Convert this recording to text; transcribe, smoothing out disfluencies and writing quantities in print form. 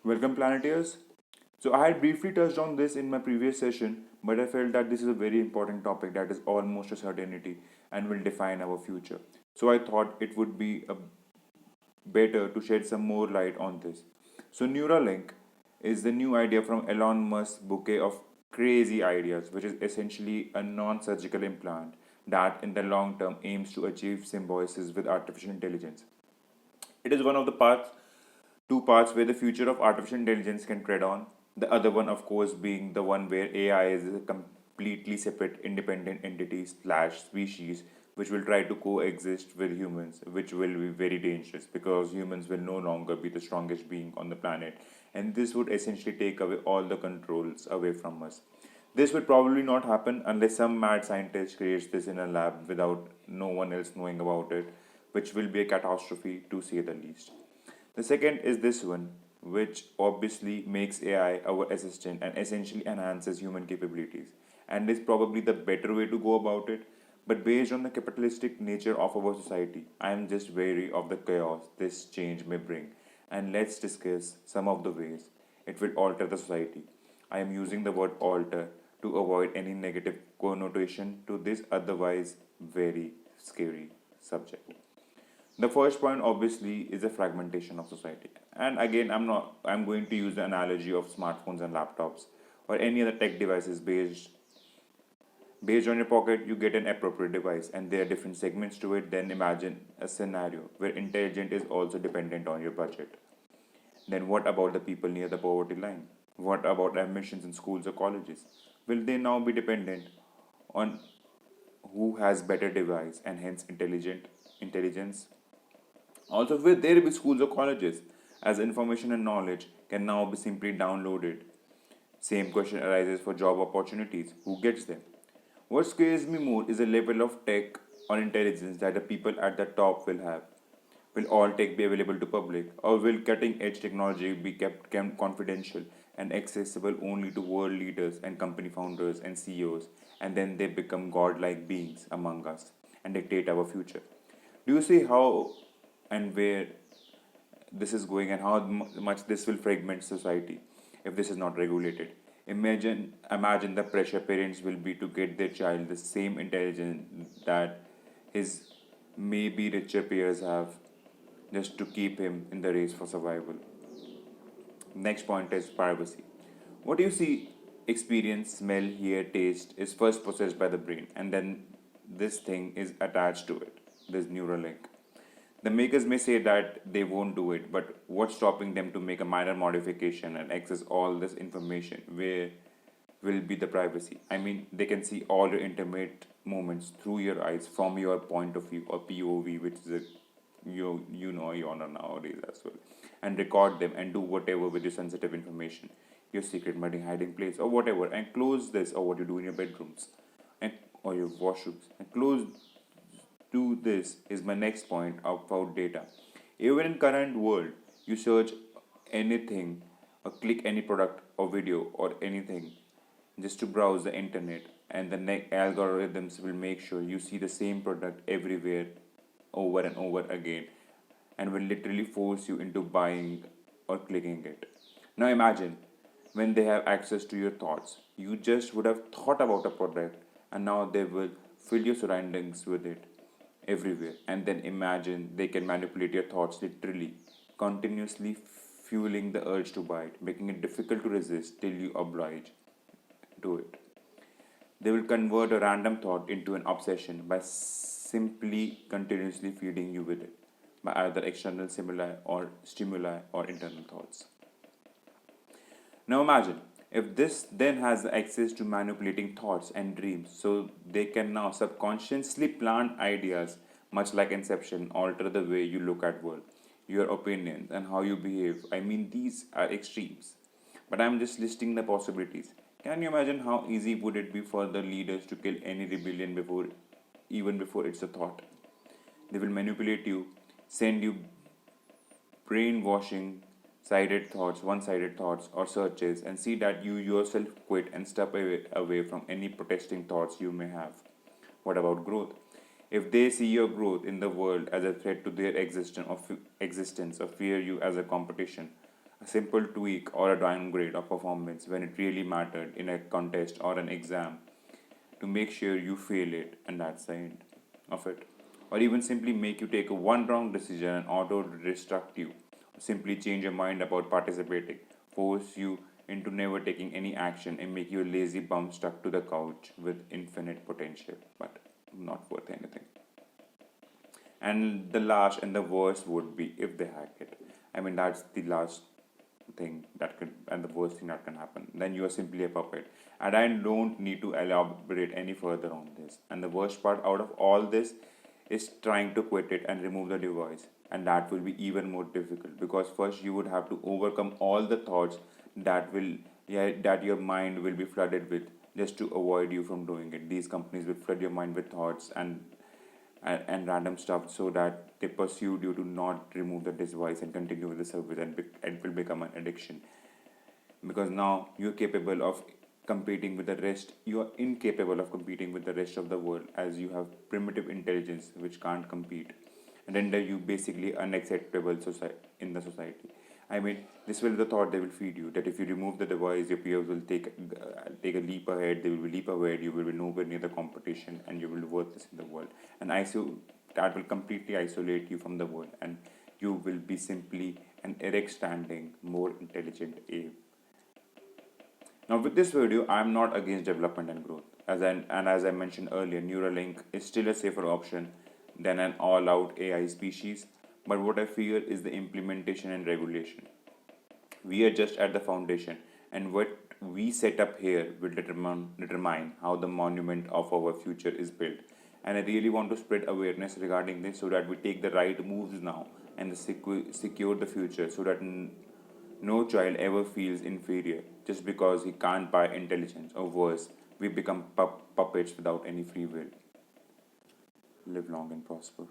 Welcome, Planeteers. So, I had briefly touched on this in my previous session, but I felt that this is a very important topic that is almost a certainty and will define our future. So, I thought it would be better to shed some more light on this. So, Neuralink is the new idea from Elon Musk's bouquet of crazy ideas, which is essentially a non surgical implant that, in the long term, aims to achieve symbiosis with artificial intelligence. It is one of the two parts where the future of artificial intelligence can tread on. The other one, of course, being the one where AI is a completely separate, independent entity slash species which will try to coexist with humans, which will be very dangerous because humans will no longer be the strongest being on the planet, and this would essentially take away all the controls away from us. This will probably not happen unless some mad scientist creates this in a lab without no one else knowing about it, which will be a catastrophe to say the least. The second is this one, which obviously makes AI our assistant and essentially enhances human capabilities, and is probably the better way to go about it. But based on the capitalistic nature of our society, I am just wary of the chaos this change may bring. And let's discuss some of the ways it will alter the society. I am using the word alter to avoid any negative connotation to this otherwise very scary subject. The first point obviously is the fragmentation of society. And again, I'm going to use the analogy of smartphones and laptops or any other tech devices based on your pocket. You get an appropriate device and there are different segments to it. Then imagine a scenario where intelligent is also dependent on your budget. Then what about the people near the poverty line? What about admissions in schools or colleges? Will they now be dependent on who has better device and hence intelligence? Also, will there be schools or colleges, as information and knowledge can now be simply downloaded? Same question arises for job opportunities. Who gets them? What scares me more is the level of tech or intelligence that the people at the top will have. Will all tech be available to public, or will cutting-edge technology be kept confidential and accessible only to world leaders and company founders and CEOs, and then they become godlike beings among us and dictate our future? Do you see how and where this is going and how much this will fragment society if this is not regulated? Imagine the pressure parents will be to get their child the same intelligence that his maybe richer peers have just to keep him in the race for survival. Next point is privacy. What you see, experience, smell, hear, taste is first processed by the brain, and then this thing is attached to it, this neural link. The makers may say that they won't do it, but what's stopping them to make a minor modification and access all this information? Where will be the privacy? I mean, they can see all your intimate moments through your eyes from your point of view or POV, which is a you honor nowadays as well, and record them and do whatever with your sensitive information, your secret money hiding place or whatever, and close this or what you do in your bedrooms and or your washrooms and close to this is my next point about data. Even in current world, you search anything or click any product or video or anything just to browse the internet, and the algorithms will make sure you see the same product everywhere over and over again and will literally force you into buying or clicking it. Now imagine when they have access to your thoughts. You just would have thought about a product and now they will fill your surroundings with it everywhere. And then imagine they can manipulate your thoughts literally, continuously fueling the urge to buy it, making it difficult to resist till you oblige to it. They will convert a random thought into an obsession by simply continuously feeding you with it by either external stimuli or internal thoughts. Now imagine if this then has access to manipulating thoughts and dreams, so they can now subconsciously plant ideas, much like Inception, alter the way you look at world, your opinions, and how you behave. I mean, these are extremes, but I'm just listing the possibilities. Can you imagine how easy would it be for the leaders to kill any rebellion even before it's a thought? They will manipulate you, send you brainwashing one-sided thoughts or searches, and see that you yourself quit and step away from any protesting thoughts you may have. What about growth? If they see your growth in the world as a threat to their existence or fear you as a competition, A simple tweak or a downgrade of performance when it really mattered in a contest or an exam to make sure you fail it and that's the end of it. Or even simply make you take a one wrong decision and auto destruct you. Simply change your mind about participating, force you into never taking any action and make you a lazy bum stuck to the couch with infinite potential but not worth anything. And the last and the worst would be if they hack it. I mean, that's the last thing that could, and the worst thing that can happen. Then you are simply a puppet. And I don't need to elaborate any further on this. And the worst part out of all this is trying to quit it and remove the device. And that will be even more difficult because first you would have to overcome all the thoughts that will, yeah, that your mind will be flooded with just to avoid you from doing it. These companies will flood your mind with thoughts and random stuff so that they pursued you to not remove the device and continue with the service, and it will become an addiction because now you're capable of competing with the rest. You are incapable of competing with the rest of the world as you have primitive intelligence which can't compete and render you basically unacceptable in the society. I mean, this will be the thought they will feed you that if you remove the device, your peers will take a leap ahead. They will leap ahead. You will be nowhere near the competition, and you will be worthless in the world. And that will completely isolate you from the world, and you will be simply an erect standing, more intelligent ape. Now, with this video, I am not against development and growth. As I mentioned earlier, Neuralink is still a safer option than an all-out AI species. But what I fear is the implementation and regulation. We are just at the foundation, and what we set up here will determine how the monument of our future is built. And I really want to spread awareness regarding this so that we take the right moves now and secure the future so that no child ever feels inferior just because he can't buy intelligence, or worse, we become puppets without any free will. Live long and prosper.